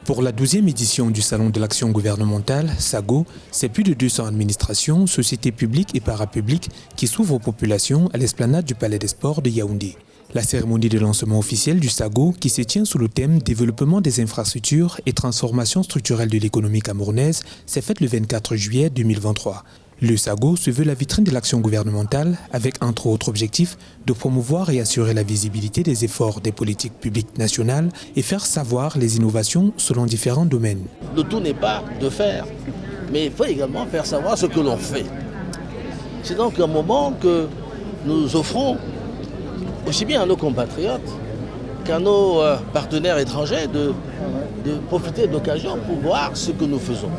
Pour la 12e édition du Salon de l'action gouvernementale, SAGO, c'est plus de 200 administrations, sociétés publiques et parapubliques qui s'ouvrent aux populations à l'esplanade du Palais des Sports de Yaoundé. La cérémonie de lancement officielle du SAGO, qui se tient sous le thème « Développement des infrastructures et transformation structurelle de l'économie camerounaise », s'est faite le 24 juillet 2023. Le SAGO se veut la vitrine de l'action gouvernementale avec, entre autres objectifs, de promouvoir et assurer la visibilité des efforts des politiques publiques nationales et faire savoir les innovations selon différents domaines. Le tout n'est pas de faire, mais il faut également faire savoir ce que l'on fait. C'est donc un moment que nous offrons aussi bien à nos compatriotes qu'à nos partenaires étrangers de profiter de l'occasion pour voir ce que nous faisons.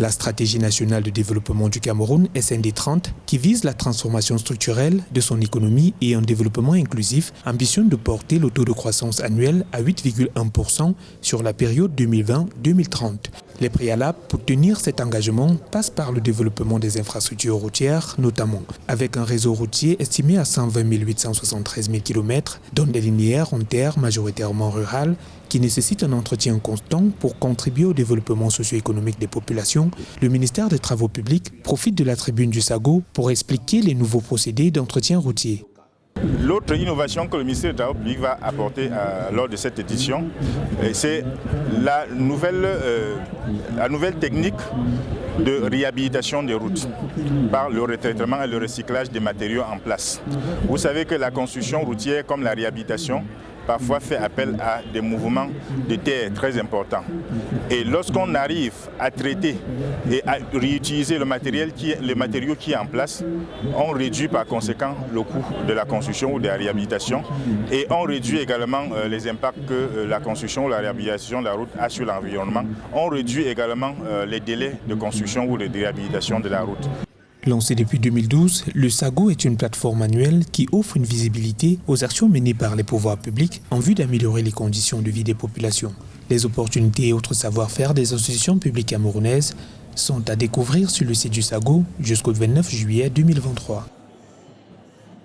La stratégie nationale de développement du Cameroun, SND 30, qui vise la transformation structurelle de son économie et un développement inclusif, ambitionne de porter le taux de croissance annuel à 8,1% sur la période 2020-2030. Les préalables pour tenir cet engagement passent par le développement des infrastructures routières, notamment avec un réseau routier estimé à 120 873 000 km, dont des linéaires en terre majoritairement rurales, qui nécessite un entretien constant pour contribuer au développement socio-économique des populations. Le ministère des Travaux publics profite de la tribune du SAGO pour expliquer les nouveaux procédés d'entretien routier. L'autre innovation que le ministère des Travaux publics va apporter lors de cette édition, c'est la nouvelle technique de réhabilitation des routes par le retraitement et le recyclage des matériaux en place. Vous savez que la construction routière comme la réhabilitation parfois fait appel à des mouvements de terre très importants. Et lorsqu'on arrive à traiter et à réutiliser le matériau qui est en place, on réduit par conséquent le coût de la construction ou de la réhabilitation et on réduit également les impacts que la construction ou la réhabilitation de la route a sur l'environnement. On réduit également les délais de construction ou de réhabilitation de la route. Lancé depuis 2012, le SAGO est une plateforme annuelle qui offre une visibilité aux actions menées par les pouvoirs publics en vue d'améliorer les conditions de vie des populations. Les opportunités et autres savoir-faire des institutions publiques camerounaises sont à découvrir sur le site du SAGO jusqu'au 29 juillet 2023.